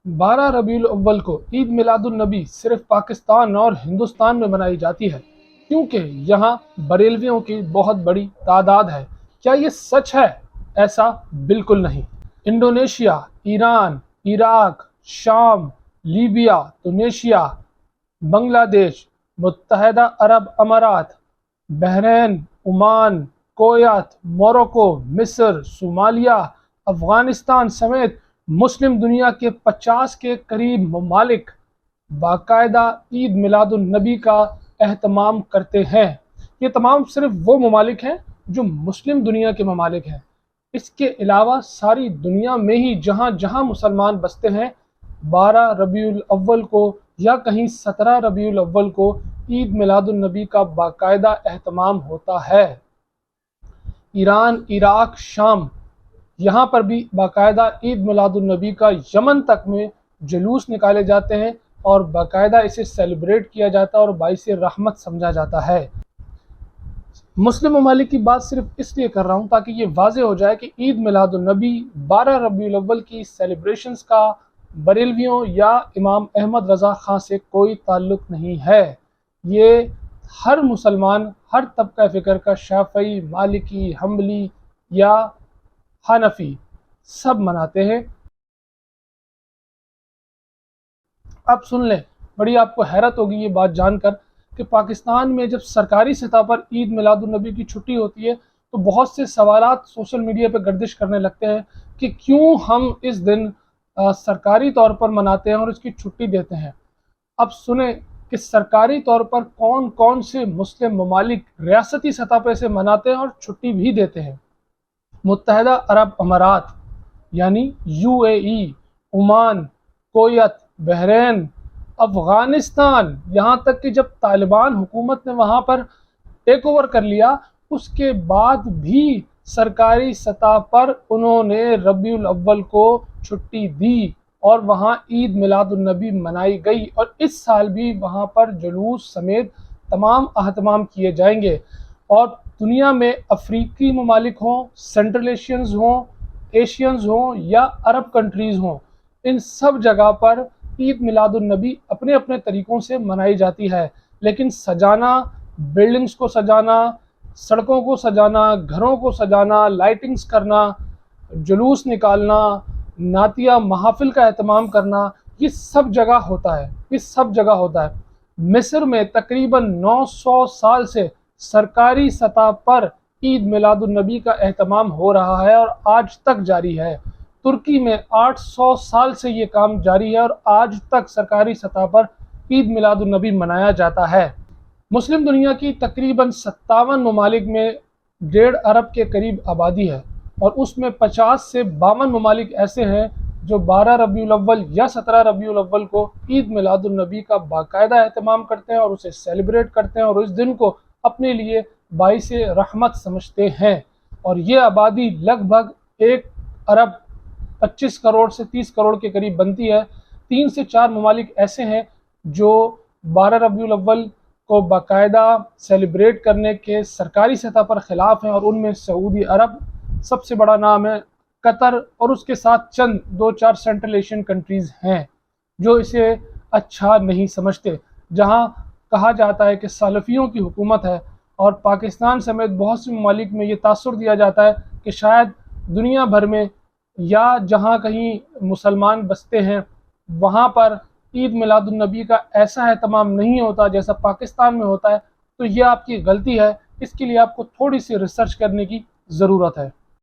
12 ربیع الاول کو عید میلاد النبی صرف پاکستان اور ہندوستان میں منائی جاتی ہے کیونکہ یہاں بریلویوں کی بہت بڑی تعداد ہے۔ کیا یہ سچ ہے؟ ایسا بالکل نہیں۔ انڈونیشیا، ایران، عراق، شام، لیبیا، تونسیا، بنگلہ دیش، متحدہ عرب امارات، بحرین، عمان، کویت، موروکو، مصر، صومالیہ، افغانستان سمیت مسلم دنیا کے 50 کے قریب ممالک باقاعدہ عید میلاد النبی کا اہتمام کرتے ہیں۔ یہ تمام صرف وہ ممالک ہیں جو مسلم دنیا کے ممالک ہیں۔ اس کے علاوہ ساری دنیا میں ہی جہاں جہاں مسلمان بستے ہیں 12 ربیع الاول کو یا کہیں 17 ربیع الاول کو عید میلاد النبی کا باقاعدہ اہتمام ہوتا ہے۔ ایران، عراق، شام، یہاں پر بھی باقاعدہ عید میلاد النبی کا یمن تک میں جلوس نکالے جاتے ہیں اور باقاعدہ اسے سیلیبریٹ کیا جاتا ہے اور باعث رحمت سمجھا جاتا ہے۔ مسلم ممالک کی بات صرف اس لیے کر رہا ہوں تاکہ یہ واضح ہو جائے کہ عید میلاد النبی 12 ربیع الاول کی سیلیبریشنز کا بریلویوں یا امام احمد رضا خان سے کوئی تعلق نہیں ہے۔ یہ ہر مسلمان، ہر طبقہ فکر کا، شافعی، مالکی، حنبلی یا حنفی، سب مناتے ہیں۔ اب سن لیں، بڑی آپ کو حیرت ہوگی یہ بات جان کر کہ پاکستان میں جب سرکاری سطح پر عید میلاد النبی کی چھٹی ہوتی ہے تو بہت سے سوالات سوشل میڈیا پہ گردش کرنے لگتے ہیں کہ کیوں ہم اس دن سرکاری طور پر مناتے ہیں اور اس کی چھٹی دیتے ہیں۔ اب سنیں کہ سرکاری طور پر کون کون سے مسلم ممالک ریاستی سطح پہ اسے مناتے ہیں اور چھٹی بھی دیتے ہیں۔ متحدہ عرب امارات یعنی UAE، Oman, Kuwait, Bahrain, Afghanistan, یہاں تک کہ جب طالبان حکومت نے وہاں پر ٹیک اوور کر لیا اس کے بعد بھی سرکاری سطح پر انہوں نے ربیع الاول کو چھٹی دی اور وہاں عید میلاد النبی منائی گئی، اور اس سال بھی وہاں پر جلوس سمیت تمام اہتمام کیے جائیں گے۔ اور دنیا میں افریقی ممالک ہوں، سینٹرل ایشینز ہوں، ایشینز ہوں یا عرب کنٹریز ہوں، ان سب جگہ پر عید میلاد النبی اپنے اپنے طریقوں سے منائی جاتی ہے، لیکن سجانا، بلڈنگز کو سجانا، سڑکوں کو سجانا، گھروں کو سجانا، لائٹنگز کرنا، جلوس نکالنا، نعتیہ محافل کا اہتمام کرنا، یہ سب جگہ ہوتا ہے، یہ سب جگہ ہوتا ہے۔ مصر میں تقریباً 900 سال سے سرکاری سطح پر عید میلاد النبی کا اہتمام ہو رہا ہے اور آج تک جاری ہے۔ ترکی میں 800 سال سے یہ کام جاری ہے اور آج تک سرکاری سطح پر عید میلاد النبی منایا جاتا ہے۔ مسلم دنیا کی تقریباً 57 ممالک میں 1.5 ارب کے قریب آبادی ہے اور اس میں 50 سے 52 ممالک ایسے ہیں جو 12 ربیع الاول یا 17 ربیع الاول کو عید میلاد النبی کا باقاعدہ اہتمام کرتے ہیں اور اسے سیلیبریٹ کرتے ہیں اور اس دن کو اپنے لیے باعث رحمت سمجھتے ہیں۔ اور یہ آبادی لگ بھگ 1 ارب 25 کروڑ سے 30 کروڑ کے قریب بنتی ہے۔ 3 سے 4 ممالک ایسے ہیں جو 12 ربیع الاول کو باقاعدہ سیلیبریٹ کرنے کے سرکاری سطح پر خلاف ہیں، اور ان میں سعودی عرب سب سے بڑا نام ہے، قطر، اور اس کے ساتھ چند 2-4 سینٹرل ایشین کنٹریز ہیں جو اسے اچھا نہیں سمجھتے، جہاں کہا جاتا ہے کہ سلفیوں کی حکومت ہے، اور پاکستان سمیت بہت سے ممالک میں یہ تاثر دیا جاتا ہے کہ شاید دنیا بھر میں یا جہاں کہیں مسلمان بستے ہیں وہاں پر عید میلاد النبی کا ایسا اہتمام نہیں ہوتا جیسا پاکستان میں ہوتا ہے۔ تو یہ آپ کی غلطی ہے، اس کے لیے آپ کو تھوڑی سی ریسرچ کرنے کی ضرورت ہے۔